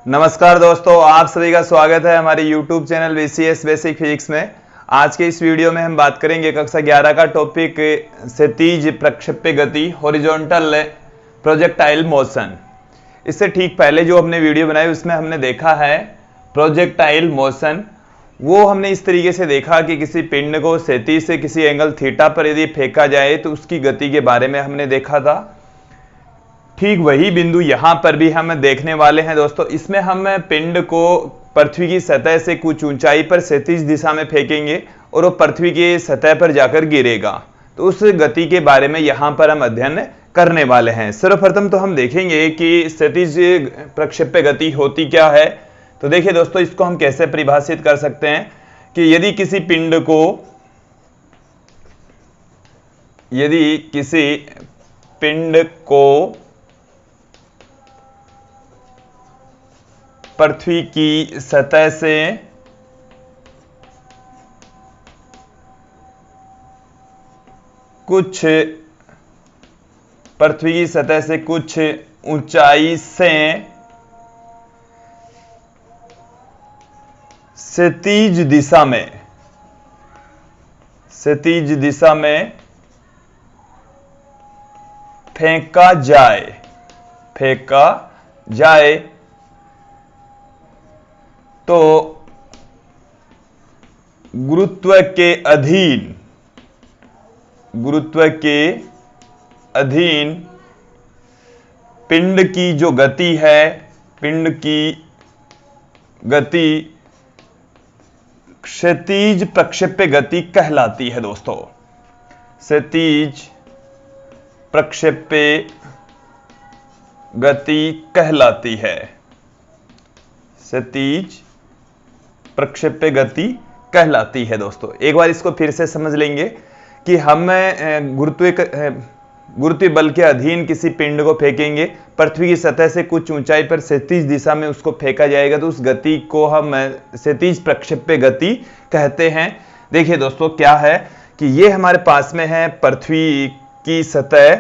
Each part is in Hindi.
नमस्कार दोस्तों, आप सभी का स्वागत है हमारे YouTube channel VCS basic physics में। आज के इस वीडियो में हम बात करेंगे कक्षा 11 का टॉपिक क्षैतिज प्रक्षेप्य गति, हॉरिजॉन्टल प्रोजेक्टाइल मोशन। इससे ठीक पहले जो हमने वीडियो बनाई उसमें हमने देखा है प्रोजेक्टाइल मोशन। वो हमने इस तरीके से देखा कि किसी पिंड को क्षैतिज से किसी एंगल थीटा पर यदि फेंका जाए तो उसकी गति के बारे में हमने देखा था। ठीक वही बिंदु यहां पर भी हम देखने वाले हैं दोस्तों। इसमें हम पिंड को पृथ्वी की सतह से कुछ ऊंचाई पर क्षैतिज दिशा में फेंकेंगे और वो पृथ्वी की सतह पर जाकर गिरेगा। तो उस गति के बारे में यहां पर हम अध्ययन करने वाले हैं। सर्वप्रथम तो हम देखेंगे कि क्षैतिज प्रक्षेप्य गति होती क्या है। तो देखिए दोस्तों, इसको हम कैसे परिभाषित कर सकते हैं कि यदि किसी पिंड को पृथ्वी की सतह से कुछ ऊंचाई से क्षैतिज दिशा में फेंका जाए तो गुरुत्व के अधीन पिंड की जो गति है, पिंड की गति क्षैतिज प्रक्षेप्य गति कहलाती है दोस्तों। क्षैतिज प्रक्षेप्य गति कहलाती है। क्षैतिज प्रक्षेप्य गति कहलाती है दोस्तों। एक बार इसको फिर से समझ लेंगे कि हम गुरुत्वीय बल के अधीन किसी पिंड को फेंकेंगे, पृथ्वी की सतह से कुछ ऊंचाई पर क्षैतिज दिशा में उसको फेंका जाएगा तो उस गति को हम क्षैतिज प्रक्षेप्य गति कहते हैं। देखिए दोस्तों, क्या है कि ये हमारे पास में है पृथ्वी की सतह।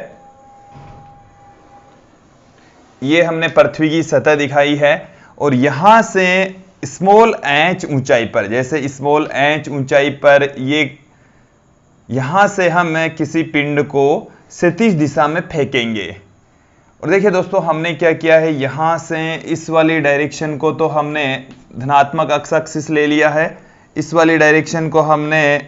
ये हमने पृथ्वी की सतह दिखाई है और यहां से स्मॉल एच ऊंचाई पर, जैसे स्मॉल एच ऊंचाई पर ये यहां से हम किसी पिंड को क्षैतिज दिशा में फेंकेंगे। और देखिए दोस्तों, हमने क्या किया है, यहां से इस वाली डायरेक्शन को तो हमने धनात्मक एक्सिस ले लिया है, इस वाली डायरेक्शन को हमने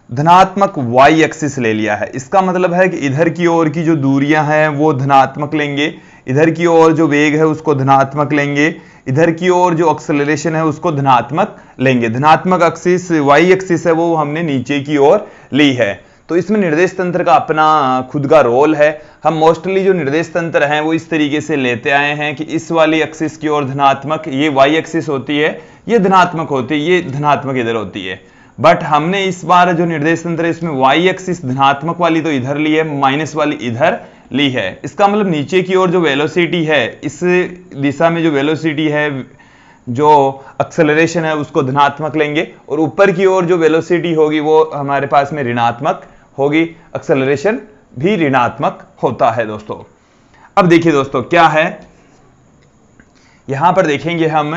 धनात्मक वाई एक्सिस ले लिया है। इसका मतलब है कि इधर की ओर की जो दूरियां हैं वो धनात्मक लेंगे, इधर की ओर जो वेग है उसको धनात्मक लेंगे, इधर की ओर जो एक्सेलरेशन है उसको धनात्मक लेंगे। धनात्मक एक्सिस वाई एक्सिस है वो हमने नीचे की ओर ली है। तो इसमें निर्देश तंत्र का अपना खुद का रोल है। हम मोस्टली जो निर्देश तंत्र हैं वो इस तरीके से लेते आए हैं कि इस वाली एक्सिस की ओर धनात्मक, ये वाई एक्सिस होती है, ये धनात्मक होती है, ये धनात्मक इधर होती है। बट हमने इस बार जो निर्देश तंत्र है इसमें वाई एक्सिस धनात्मक वाली तो इधर ली है, माइनस वाली इधर ली है। इसका मतलब नीचे की ओर जो वेलोसिटी है, इस दिशा में जो वेलोसिटी है, जो एक्सेलरेशन है उसको धनात्मक लेंगे और ऊपर की ओर जो वेलोसिटी होगी वो हमारे पास में ऋणात्मक होगी। एक्सेलरेशन भी ऋणात्मक होता है दोस्तों। अब देखिए दोस्तों, क्या है यहां पर देखेंगे हम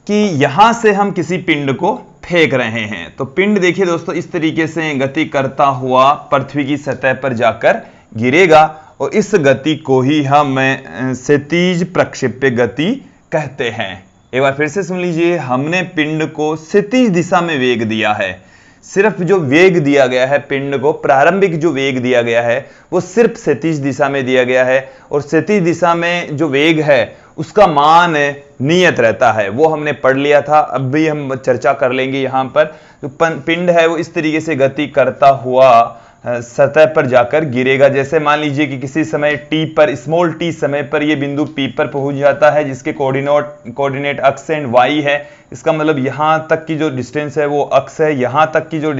कि यहां से हम किसी पिंड को फेंक रहे हैं। तो पिंड देखिए दोस्तों, इस तरीके से गति करता हुआ पृथ्वी की सतह पर जाकर गिरेगा और इस गति को ही हम क्षैतिज प्रक्षेप्य गति कहते हैं। एक बार फिर से सुन लीजिए, हमने पिंड को क्षैतिज दिशा में वेग दिया है। सिर्फ जो वेग दिया गया है पिंड को, प्रारंभिक जो वेग दिया गया है वो सिर्फ क्षैतिज दिशा में दिया गया है और क्षैतिज दिशा में जो वेग है उसका मान नियत रहता है, वो हमने पढ़ लिया था। अब भी हम चर्चा कर लेंगे। यहां पर जो पिंड है वो इस तरीके से गति करता हुआ सतह पर जाकर गिरेगा। जैसे मान लीजिए कि किसी समय टी पर, स्मॉल टी समय पर ये बिंदु पी पर पहुंच जाता है जिसके कोऑर्डिनेट अक्ष एंड वाई है। इसका मतलब यहां तक की जो डिस्टेंस है वो अक्ष है, यहां तक की जो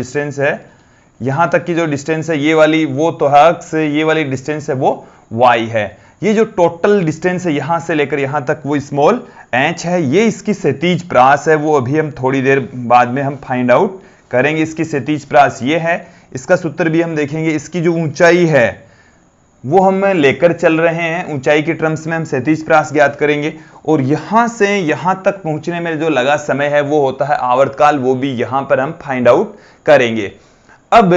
डिस्टेंस है ये वाली वो तो अक्ष, ये वाली डिस्टेंस है वो वाई है। ये जो टोटल डिस्टेंस है यहां से लेकर यहां तक वो स्मॉल एच है, ये इसकी क्षैतिज प्रास है। वो अभी हम थोड़ी देर बाद में हम फाइंड आउट करेंगे। इसकी क्षैतिज प्रास ये है, इसका सूत्र भी हम देखेंगे। इसकी जो ऊंचाई है वो हम लेकर चल रहे हैं। ऊंचाई के टर्म्स में हम क्षैतिज प्रास ज्ञात करेंगे और यहां से यहां तक पहुंचने में जो लगा समय है वो होता है आवर्तकाल, वो भी यहां पर हम फाइंड आउट करेंगे। अब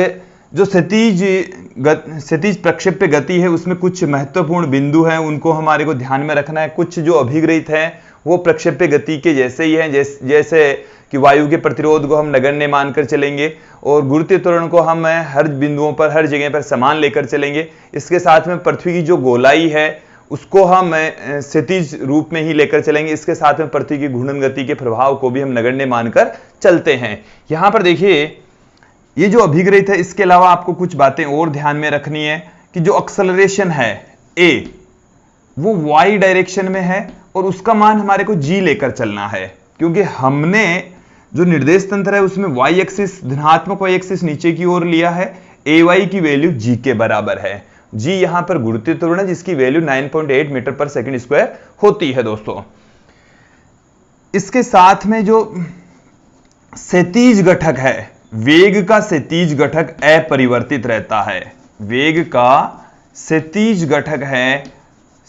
जो क्षैतिज प्रक्षेप्य गति है उसमें कुछ महत्वपूर्ण बिंदु हैं, उनको हमारे को ध्यान में रखना है। कुछ जो अभिग्रहित है वो प्रक्षेप्य गति के जैसे ही है, जैसे कि वायु के प्रतिरोध को हम नगण्य मानकर चलेंगे और गुरुत्वीय त्वरण को हम हर बिंदुओं पर, हर जगह पर समान लेकर चलेंगे। इसके साथ में पृथ्वी की जो गोलाई है उसको हम क्षैतिज रूप में ही लेकर चलेंगे। इसके साथ में पृथ्वी की घूर्णन गति के प्रभाव को भी हम नगण्य मानकर चलते हैं। यहां पर देखिए ये जो अभिग्रहित है, इसके अलावा आपको कुछ बातें और ध्यान में रखनी है कि जो एक्सेलरेशन है a वो y डायरेक्शन में है और उसका मान हमारे को g लेकर चलना है, क्योंकि हमने जो निर्देश तंत्र है उसमें y एक्सिस, धनात्मक y एक्सिस नीचे की ओर लिया है। ay की वैल्यू g के बराबर है। g यहां पर गुरुत्वीय त्वरण है जिसकी वैल्यू 9.8 मीटर पर सेकंड स्क्वायर होती है दोस्तों। इसके साथ में जो क्षैतिज घटक है, वेग का क्षैतिज घटक अपरिवर्तित रहता है। वेग का क्षैतिज घटक है,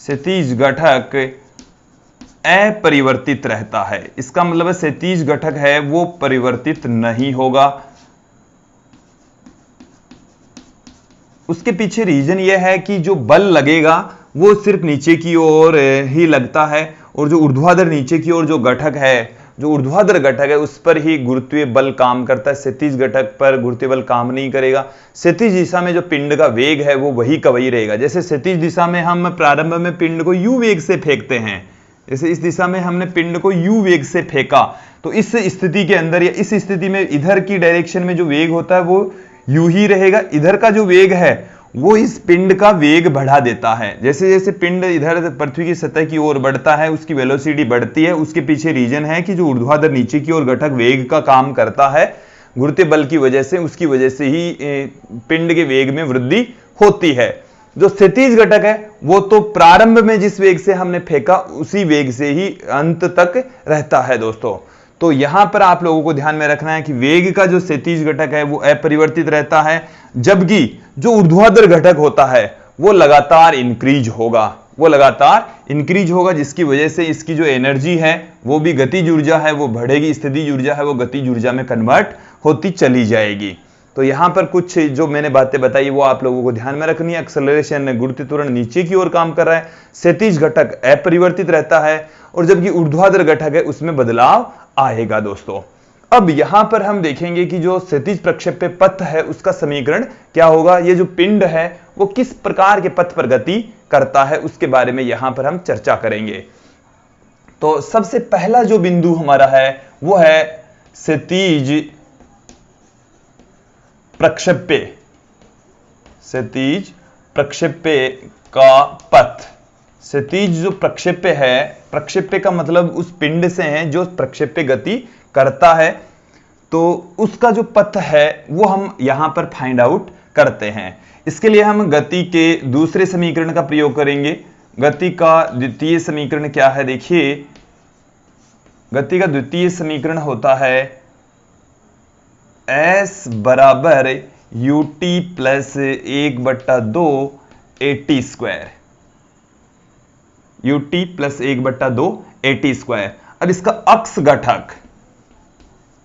क्षैतिज घटक अपरिवर्तित रहता है। इसका मतलब है क्षैतिज घटक है वो परिवर्तित नहीं होगा। उसके पीछे रीजन यह है कि जो बल लगेगा वो सिर्फ नीचे की ओर ही लगता है और जो ऊर्ध्वाधर नीचे की ओर जो घटक है, जो ऊर्ध्वाधर घटक है उस पर ही गुरुत्वीय बल काम करता है। क्षैतिज घटक पर गुरुत्वीय बल काम नहीं करेगा। क्षैतिज दिशा में जो पिंड का वेग है वो वही का वही रहेगा। जैसे क्षैतिज दिशा में हम प्रारंभ में पिंड को u वेग से फेंकते हैं, जैसे इस दिशा में हमने पिंड को u वेग से फेंका, तो इस स्थिति के अंदर या इस स्थिति में इधर की डायरेक्शन में जो वेग होता है वो u ही रहेगा। इधर का जो वेग है वो इस पिंड का वेग बढ़ा देता है। जैसे जैसे पिंड इधर पृथ्वी की सतह की ओर बढ़ता है उसकी वेलोसिटी बढ़ती है। उसके पीछे रीजन है कि जो ऊर्ध्वाधर नीचे की ओर घटक वेग का काम करता है गुरुत्वीय बल की वजह से, उसकी वजह से ही पिंड के वेग में वृद्धि होती है। जो क्षैतिज घटक है वो तो प्रारंभ में जिस वेग से हमने फेंका उसी वेग से ही अंत तक रहता है दोस्तों। तो यहां पर आप लोगों को ध्यान में रखना है कि वेग का जो क्षैतिज घटक है वो अपरिवर्तित रहता है, जबकि जो ऊर्ध्वाधर घटक होता है वो लगातार इंक्रीज होगा, वो लगातार इंक्रीज होगा, जिसकी वजह से इसकी जो एनर्जी है वो भी गतिज ऊर्जा है वो बढ़ेगी, स्थितिज ऊर्जा है वो गतिज ऊर्जा में कन्वर्ट होती चली जाएगी। तो यहां पर कुछ जो मैंने बातें बताई वो आप लोगों को ध्यान में रखनी है। एक्सेलरेशन, गुरुत्वीय त्वरण नीचे की ओर काम कर रहा है, क्षैतिज घटक अपरिवर्तित रहता है और जबकि ऊर्ध्वाधर घटक है उसमें बदलाव आएगा दोस्तों। अब यहां पर हम देखेंगे कि जो क्षैतिज प्रक्षेप्य पथ है उसका समीकरण क्या होगा। ये जो पिंड है वो किस प्रकार के पथ पर गति करता है उसके बारे में यहां पर हम चर्चा करेंगे। तो सबसे पहला जो बिंदु हमारा है वो है क्षैतिज प्रक्षेप्य, क्षैतिज प्रक्षेप्य का पथ। क्षैतिज जो प्रक्षेप्य है, प्रक्षेप्य का मतलब उस पिंड से है जो प्रक्षेप्य गति करता है, तो उसका जो पथ है वो हम यहां पर फाइंड आउट करते हैं। इसके लिए हम गति के दूसरे समीकरण का प्रयोग करेंगे। गति का द्वितीय समीकरण क्या है, देखिए गति का द्वितीय समीकरण होता है S बराबर ut plus 1/2 AT square, ut plus 1/2 AT square. अब इसका अक्ष घटक,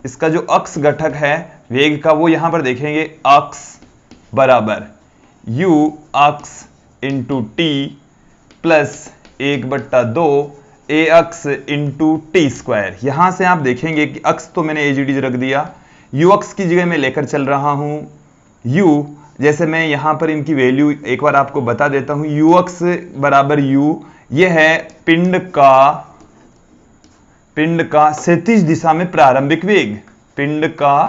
इसका जो अक्ष घटक है वेग का वो यहां पर देखेंगे, अक्ष बराबर u अक्ष इंटू टी प्लस 1/2 a अक्ष इंटू टी स्क्वायर। यहां से आप देखेंगे कि अक्ष तो मैंने एजीडी रख दिया, u अक्ष की जगह मैं लेकर चल रहा हूं u, जैसे मैं यहां पर इनकी वैल्यू एक बार आपको बता देता हूं। u अक्ष बराबर u, यह है पिंड का क्षैतिज दिशा में प्रारंभिक वेग, पिंड का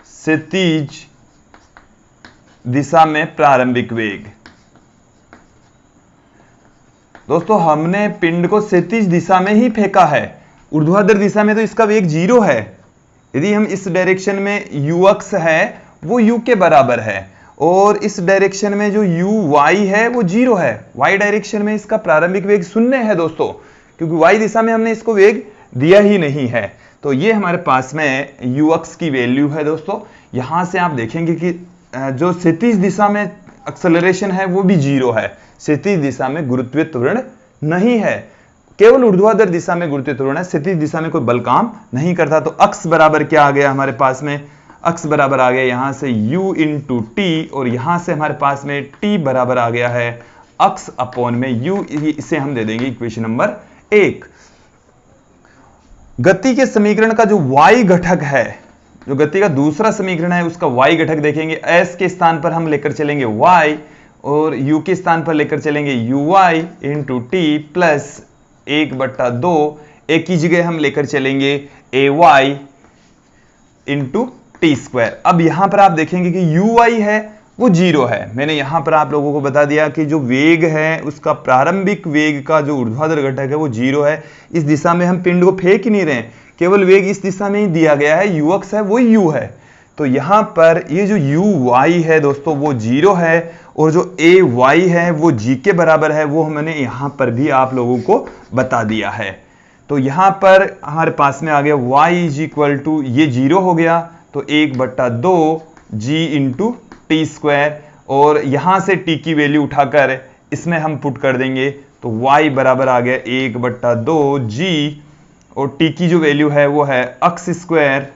क्षैतिज दिशा में प्रारंभिक वेग। दोस्तों हमने पिंड को क्षैतिज दिशा में ही फेंका है, ऊर्ध्वाधर दिशा में तो इसका वेग 0 है। यदि हम इस डायरेक्शन में u अक्ष है वो u के बराबर है और इस डायरेक्शन में जो uy है वो 0 है। y डायरेक्शन में इसका प्रारंभिक वेग 0 है दोस्तों, क्योंकि y दिशा में हमने इसको वेग दिया ही नहीं है। तो ये हमारे पास में u अक्ष की वैल्यू है दोस्तों। यहां से आप देखेंगे कि जो क्षैतिज दिशा में एक्सेलरेशन है वो भी 0 है। क्षैतिज दिशा में गुरुत्वीय त्वरण नहीं है, केवल ऊर्ध्वाधर दिशा में गुरुत्वीय त्वरण है, क्षैतिज दिशा में कोई बल काम नहीं करता। तो अक्स बराबर क्या आ गया हमारे पास में, अक्स बराबर आ गया यहां से u इंटू टी, और यहां से हमारे पास में t बराबर आ गया है अक्स अपॉन में u, इसे हम दे देंगे इक्वेशन नंबर 1। गति के समीकरण का जो y घटक है, जो गति का दूसरा समीकरण है उसका y घटक देखेंगे, s के स्थान पर हम लेकर चलेंगे y और u के स्थान पर लेकर चलेंगे uy इंटू टी प्लस 1/2, एक की जगह हम लेकर चलेंगे ay इंटू टी स्क्वायर। अब यहां पर आप देखेंगे कि uy है वो 0 है। मैंने यहां पर आप लोगों को बता दिया कि जो वेग है उसका प्रारंभिक वेग का जो ऊर्ध्वाधर घटक है वो 0 है। इस दिशा में हम पिंड को फेंक ही नहीं रहे, केवल वेग इस दिशा में ही दिया गया है, ux है वो u है। तो यहां पर ये जो uy है दोस्तों वो 0 है, और जो ay है वो g के बराबर है, वो मैंने यहां पर भी आप लोगों को बता दिया है। तो यहां पर हमारे पास में आ गया y इज इक्वल टू, ये 0 हो गया तो 1/2 g इंटू टी स्क्वायर, और यहां से t की वैल्यू उठाकर इसमें हम पुट कर देंगे तो y बराबर आ गया 1/2 g, और t की जो वैल्यू है वो है अक्स स्क्वायर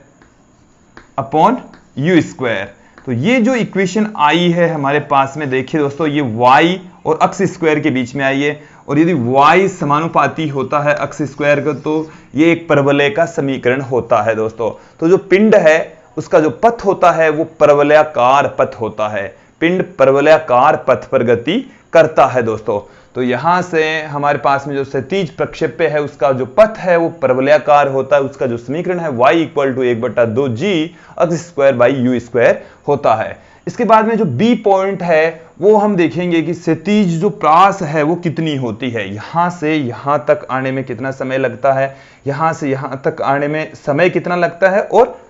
अपॉन यू स्क्वायर। तो ये जो इक्वेशन आई है हमारे पास में, देखिए दोस्तों ये y और अक्स स्क्वायर के बीच में आई है, और यदि y समानुपाती होता है अक्स स्क्वायर का तो ये एक परवलय का समीकरण होता है दोस्तों। तो जो पिंड है उसका जो पथ होता है वो परवलयाकार पथ होता है, पिंड परवलयाकार पथ पर गति करता है दोस्तों। तो यहां से हमारे पास में जो क्षैतिज प्रक्षेप्य है उसका जो पथ है वो परवलयाकार होता है, उसका जो समीकरण है y equal to 1/2 g x square by u square होता है। इसके बाद में जो बी पॉइंट है वो हम देखेंगे कि क्षैतिज जो प्रास है वो कितनी होती है, यहां से यहां तक आने में कितना समय लगता है, यहां से यहां तक आने में समय कितना लगता है, और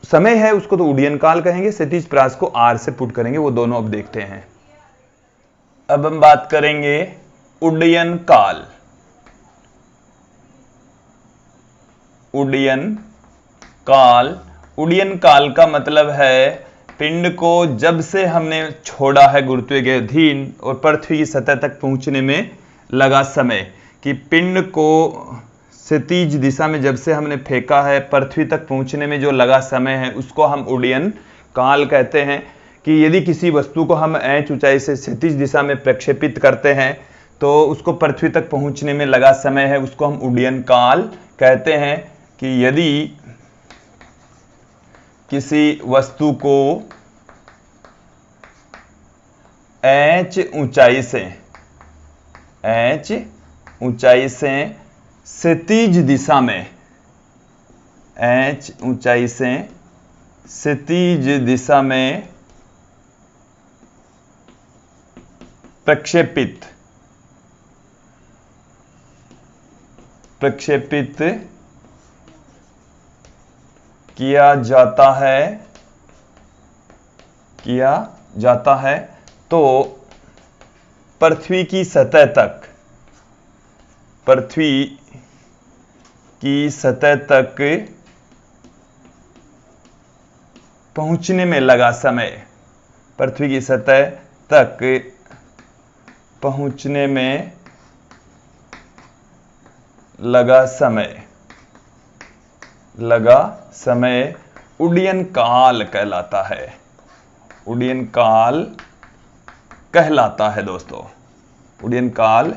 समय है उसको तो उड्डयन काल कहेंगे, क्षैतिज प्रास को r से पुट करेंगे, वो दोनों अब देखते हैं। अब हम बात करेंगे उड्डयन काल। उड्डयन काल, उड्डयन काल का मतलब है पिंड को जब से हमने छोड़ा है गुरुत्व के अधीन और पृथ्वी की सतह तक पहुंचने में लगा समय, कि पिंड को क्षैतिज दिशा में जब से हमने फेंका है पृथ्वी तक पहुंचने में जो लगा समय है उसको हम उड्डयन काल कहते हैं। कि यदि किसी वस्तु को हम h ऊंचाई से क्षैतिज दिशा में प्रक्षेपित करते हैं तो उसको पृथ्वी तक पहुंचने में लगा समय है उसको हम उड्डयन काल कहते हैं। कि यदि किसी वस्तु को h ऊंचाई से क्षैतिज दिशा में, h ऊंचाई से क्षैतिज दिशा में प्रक्षेपित किया जाता है तो पृथ्वी की सतह तक पहुंचने में लगा समय, पृथ्वी की सतह तक पहुंचने में लगा समय उड्डयन काल कहलाता है। उड्डयन काल कहलाता है दोस्तों, उड्डयन काल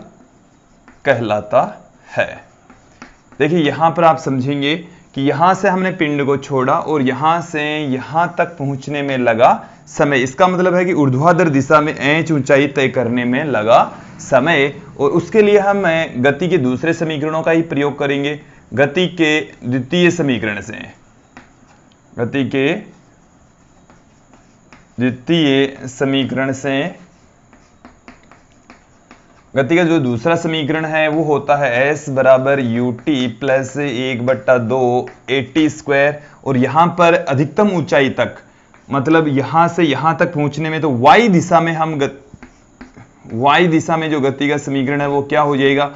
कहलाता है। देखिए यहां पर आप समझेंगे कि यहां से हमने पिंड को छोड़ा और यहां से यहां तक पहुंचने में लगा समय, इसका मतलब है कि ऊर्ध्वाधर दिशा में h ऊंचाई तय करने में लगा समय। और उसके लिए हम गति के दूसरे समीकरणों का ही प्रयोग करेंगे। गति के द्वितीय समीकरण से, गति के द्वितीय समीकरण से गति का जो दूसरा समीकरण है वो होता है s बराबर ut प्लस 1/2 at स्क्वायर। और यहां पर अधिकतम ऊंचाई तक, मतलब यहां से यहां तक पहुंचने में तो y दिशा में हम y दिशा में जो गति का समीकरण है वो क्या हो जाएगा,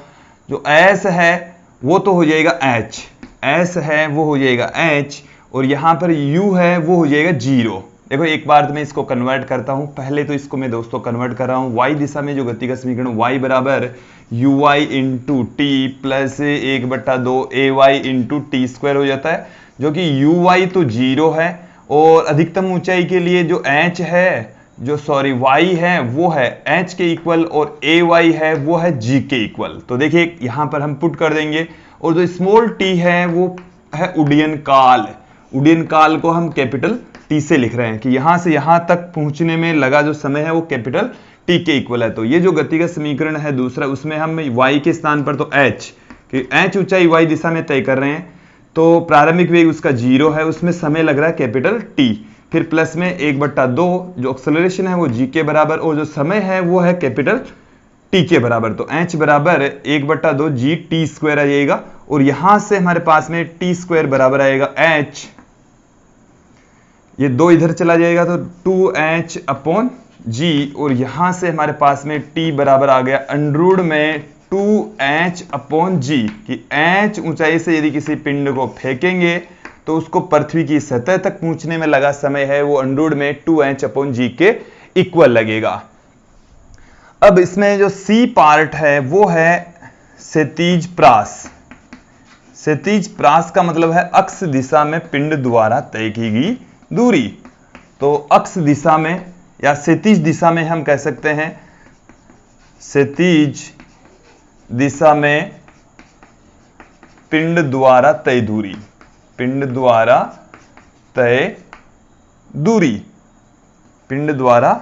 जो s है वो तो हो जाएगा h, s है वो हो जाएगा h, और यहां पर u है वो हो जाएगा 0, देखो एक बार तो मैं इसको कन्वर्ट करता हूं, पहले तो इसको मैं दोस्तों कन्वर्ट कर रहा हूं। y दिशा में जो गति का समीकरण y बराबर uy into t plus 1/2 ay into t square हो जाता है, जो कि uy तो 0 है और अधिकतम ऊंचाई के लिए जो h है, जो सॉरी y है वो है h के इक्वल और ay है वो है g के इक्वल। तो देखिए यहां पर हम पुट कर देंगे और जो स्मॉल t है वो है उड्डयन काल। उड्डयन काल को हम कैपिटल टी से लिख रहे हैं कि यहां से यहां तक पहुंचने में लगा जो समय है वो कैपिटल टी के इक्वल है। तो ये जो गति का समीकरण है दूसरा, उसमें हम y के स्थान पर तो h कि h ऊंचाई y दिशा में तय कर रहे हैं, तो प्रारंभिक वेग उसका 0 है, उसमें समय लग रहा है कैपिटल t, फिर प्लस में 1/2 जो एक्सेलरेशन है वो g के बराबर और जो समय है वो है कैपिटल t के बराबर। तो h बराबर 1/2 g टी स्क्वायर आ जाएगा और यहां से हमारे पास में टी स्क्वायर बराबर आएगा h, ये 2 इधर चला जाएगा तो 2h अपॉन g और यहां से हमारे पास में t बराबर आ गया अंडर में 2h अपॉन g कि h ऊंचाई से यदि किसी पिंड को फेंकेंगे तो उसको पृथ्वी की सतह तक पहुंचने में लगा समय है वो अंडर में 2h अपॉन g के इक्वल लगेगा। अब इसमें जो c पार्ट है वो है क्षैतिज प्रास। क्षैतिज प्रास का मतलब है अक्ष दिशा में पिंड द्वारा तय की गई दूरी। तो अक्ष दिशा में या क्षैतिज दिशा में हम कह सकते हैं क्षैतिज दिशा में पिंड द्वारा तय दूरी, पिंड द्वारा तय दूरी, पिंड द्वारा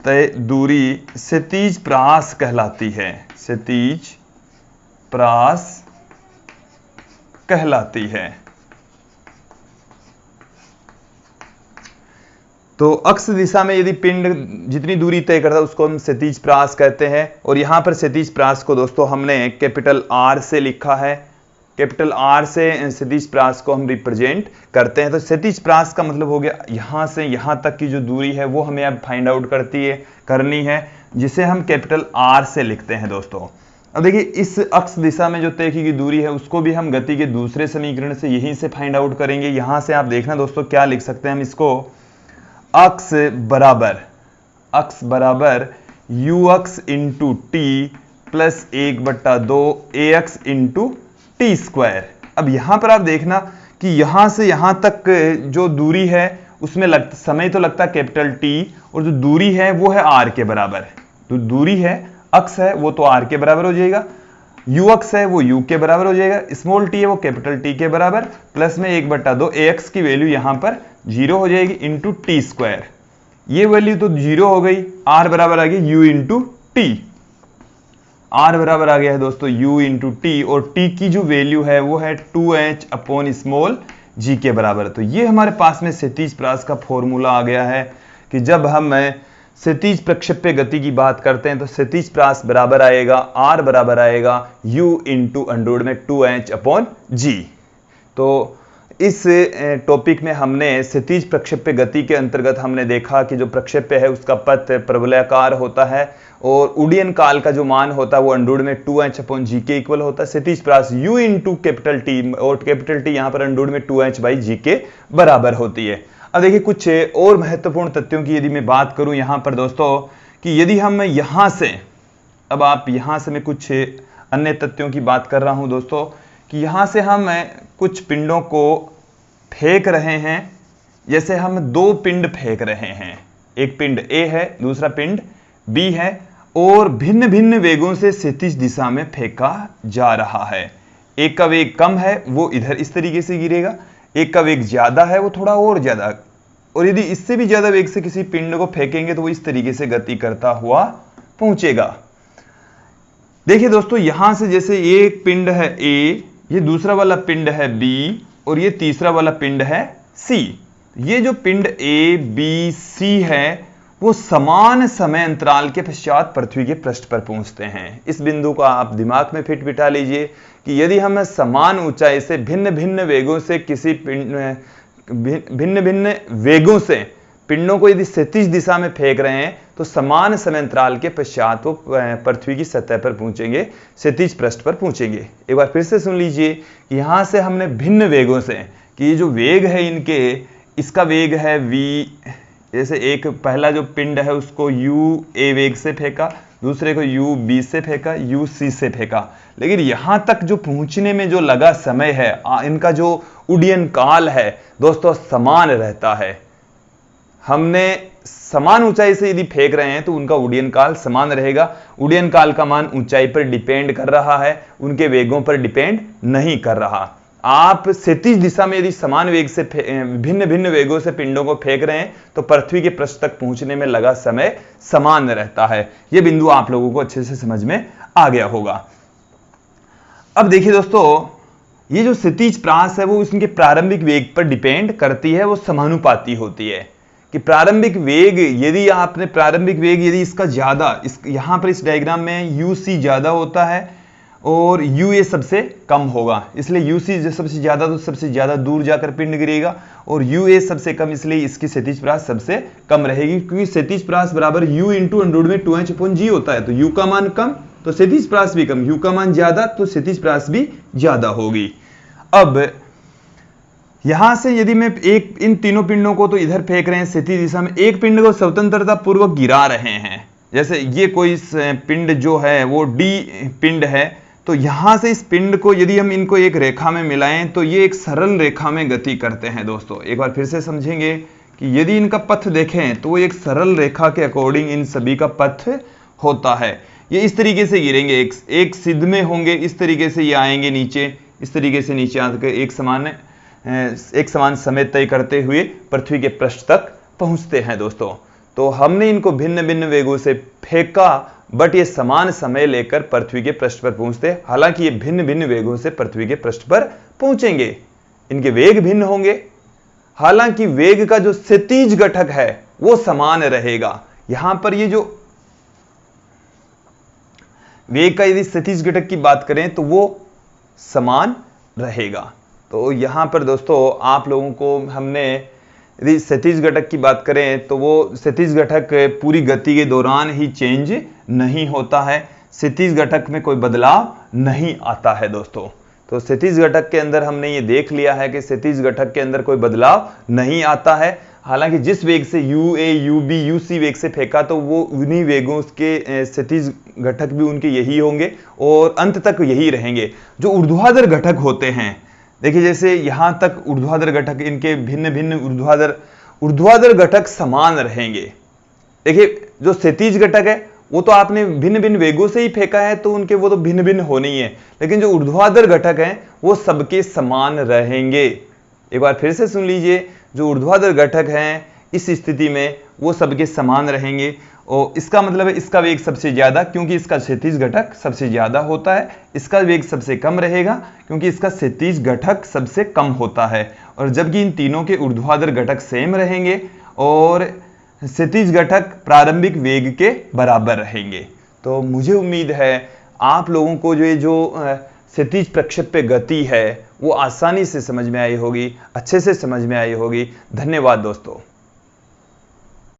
तय दूरी क्षैतिज प्रास कहलाती है, क्षैतिज प्रास कहलाती है। तो अक्ष दिशा में यदि पिंड जितनी दूरी तय करता है उसको हम क्षैतिज प्रास कहते हैं। और यहां पर क्षैतिज प्रास को दोस्तों हमने कैपिटल R से लिखा है, कैपिटल R से क्षैतिज प्रास को हम रिप्रेजेंट करते हैं। तो क्षैतिज प्रास का मतलब हो गया यहां से यहां तक की जो दूरी है वो हमें अब फाइंड आउट करनी है, जिसे हम कैपिटल R से लिखते हैं दोस्तों। अब देखिए इस अक्ष दिशा में जो तय की गई दूरी है उसको भी हम गति के दूसरे समीकरण से यहीं से फाइंड आउट करेंगे। यहां से आप देखना दोस्तों क्या लिख सकते हैं हम इसको, अक्ष बराबर u x into t plus 1/2 a x into t square. अब यहां पर आप देखना कि यहां से यहां तक जो दूरी है उसमें समय तो लगता है कैपिटल टी और जो दूरी है वो है आर के बराबर। तो दूरी है अक्ष है वो तो आर के बराबर हो जाएगा, यू अक्स है वो यू के बराबर हो जाएगा, स्मॉल टी है वो कैपिटल टी के बराबर, प्लस में 1/2 ए एक्स की वैल्यू यहां पर 0 हो जाएगी इंटू टी स्क्वायर। ये वैल्यू तो 0 हो गई, आर बराबर आ गई यू इंटू टी, आर बराबर आ गया है दोस्तों यू इंटू टी और टी की जो वैल्यू है वो है 2h अपॉन स्मॉल जी के बराबर। तो ये हमारे पास में क्षैतिज प्रास का फॉर्मूला आ गया है कि जब हम क्षैतिज प्रक्षेप्य गति की बात करते हैं तो क्षैतिज प्रास बराबर आएगा आर बराबर आएगा u इंटू अंडर में 2h अपॉन जी। तो इस टॉपिक में हमने क्षैतिज प्रक्षेप्य गति के अंतर्गत हमने देखा कि जो प्रक्षेप्य है उसका पथ प्रबलाकार होता है और उड्डयन काल का जो मान होता है वो अंडर में 2h अपॉन जी के इक्वल होता है। क्षैतिज प्रास u इंटू कैपिटल टी और कैपिटल टी यहाँ पर अंडर में 2h बाई जी के बराबर होती है। अब देखिए कुछ और महत्वपूर्ण तथ्यों की यदि मैं बात करूं यहाँ पर दोस्तों कि यदि हम यहाँ से, अब आप यहाँ से मैं कुछ अन्य तथ्यों की बात कर रहा हूं दोस्तों कि यहाँ से हम कुछ पिंडों को फेंक रहे हैं, जैसे हम 2 पिंड फेंक रहे हैं, एक पिंड A है दूसरा पिंड B है और भिन्न भिन्न वेगों से क्षैतिज दिशा में फेंका जा रहा है। एक का वेग कम है वो इधर इस तरीके से गिरेगा, एक का वेग ज्यादा है वो थोड़ा और ज्यादा, और यदि इससे भी ज्यादा वेग से किसी पिंड को फेंकेंगे तो वो इस तरीके से गति करता हुआ पहुंचेगा। देखिए दोस्तों यहां से जैसे एक पिंड है A, ये दूसरा वाला पिंड है B और ये तीसरा वाला पिंड है C। ये जो पिंड A, B, C है वो समान समय अंतराल के पश्चात पृथ्वी के पृष्ठ पर पहुंचते हैं। इस बिंदु को आप दिमाग में फिट बिठा लीजिए कि यदि हम समान ऊंचाई से भिन्न भिन्न वेगों से किसी भिन्न भिन्न वेगों से पिंडों को यदि क्षैतिज दिशा में फेंक रहे हैं तो समान समय अंतराल के पश्चात वो पृथ्वी की सतह पर पहुंचेंगे, क्षैतिज पृष्ठ पर पहुंचेंगे। एक बार फिर से सुन लीजिए कि यहां से हमने भिन्न वेगों से कि ये जो वेग है इनके, इसका वेग है v, जैसे एक पहला जो पिंड है उसको u a वेग से फेंका, दूसरे को u b से फेंका, u c से फेंका, लेकिन यहां तक जो पहुंचने में जो लगा समय है, इनका जो उड्डयन काल है दोस्तों समान रहता है। हमने समान ऊंचाई से यदि फेंक रहे हैं तो उनका उड्डयन काल समान रहेगा। उड्डयन काल का मान ऊंचाई पर डिपेंड कर रहा है, उनके वेगों पर डिपेंड नहीं कर रहा। आप क्षैतिज दिशा में यदि समान वेग से भिन्न भिन्न वेगों से पिंडों को फेंक रहे हैं तो पृथ्वी के पृष्ठ तक पहुंचने में लगा समय समान रहता है। यह बिंदु आप लोगों को अच्छे से समझ में आ गया होगा। अब देखिए दोस्तों, ये जो क्षैतिज प्रास है वो उसके प्रारंभिक वेग पर डिपेंड करती है, वो समानुपाती होती है कि प्रारंभिक वेग यदि आपने प्रारंभिक वेग यदि इसका ज्यादा, यहां पर इस डायग्राम में UC ज्यादा होता है और UA सबसे कम होगा, इसलिए UC सबसे ज्यादा तो सबसे ज्यादा दूर जाकर पिंड गिरेगा, और UA सबसे कम इसलिए इसकी क्षैतिज प्रास सबसे कम रहेगी, क्योंकि क्षैतिज प्रास बराबर U इंटू अंडर में 2h/g होता है। तो U का मान कम तो क्षैतिज प्रास भी कम, U का मान ज्यादा तो क्षैतिज प्रास भी ज्यादा होगी। अब यहां से यदि मैं इन तीनों पिंडों को तो इधर फेंक रहे हैं क्षैतिज दिशा में, एक पिंड को स्वतंत्रता पूर्वक गिरा रहे हैं, जैसे ये कोई पिंड जो है वो D पिंड है, तो यहां से इस पिंड को यदि हम इनको एक रेखा में मिलाएं तो ये एक सरल रेखा में गति करते हैं। दोस्तों एक बार फिर से समझेंगे कि यदि इनका पथ देखें तो वो एक सरल रेखा के अकॉर्डिंग इन सभी का पथ होता है। ये इस तरीके से गिरेंगे, एक सिद्ध में होंगे, इस तरीके से ये आएंगे नीचे, इस तरीके से नीचे आकर एक समान समय तय करते हुए पृथ्वी के पृष्ठ तक पहुंचते हैं। दोस्तों तो हमने इनको भिन्न भिन्न वेगों से फेंका, बट ये समान समय लेकर पृथ्वी के पृष्ठ पर पहुंचते, हालांकि ये भिन्न भिन्न वेगों से पृथ्वी के पृष्ठ पर पहुंचेंगे, इनके वेग भिन्न होंगे, हालांकि वेग का जो क्षैतिज घटक है वो समान रहेगा। यहां पर ये जो वेग का यदि क्षैतिज घटक की बात करें तो वो समान रहेगा। तो यहां पर दोस्तों आप लोगों को हमने यदि क्षैतिज घटक की बात करें तो वो क्षैतिज घटक पूरी गति के दौरान ही चेंज नहीं होता है, क्षैतिज घटक में कोई बदलाव नहीं आता है। दोस्तों तो क्षैतिज घटक के अंदर हमने ये देख लिया है कि क्षैतिज घटक के अंदर कोई बदलाव नहीं आता है, हालांकि जिस वेग से UA UB UC वेग से फेंका तो वो उन्हीं वेगों के क्षैतिज घटक भी उनके यही होंगे और अंत तक यही रहेंगे। जो ऊर्ध्वाधर घटक होते हैं, देखिए जैसे यहां तक ऊर्ध्वाधर घटक, इनके भिन्न भिन्न ऊर्ध्वाधर घटक समान रहेंगे। देखिए जो क्षैतिज घटक है वो तो आपने भिन्न भिन्न वेगों से ही फेंका है तो उनके वो तो भिन्न भिन्न होने ही है, लेकिन जो ऊर्ध्वाधर घटक हैं वो सबके समान रहेंगे। एक बार फिर से सुन लीजिए, जो ऊर्ध्वाधर घटक हैं इस स्थिति में वो सबके समान रहेंगे, और इसका मतलब है इसका वेग सबसे ज्यादा क्योंकि इसका क्षैतिज घटक सबसे ज्यादा होता है, इसका वेग सबसे कम रहेगा क्योंकि इसका क्षैतिज घटक सबसे कम होता है, और जबकि इन तीनों के ऊर्ध्वाधर घटक सेम रहेंगे और क्षैतिज घटक प्रारंभिक वेग के बराबर रहेंगे। तो मुझे उम्मीद है आप लोगों को जो क्षैतिज प्रक्षेप पे गति है वो आसानी से समझ में आई होगी, अच्छे से समझ में आई होगी। धन्यवाद दोस्तों।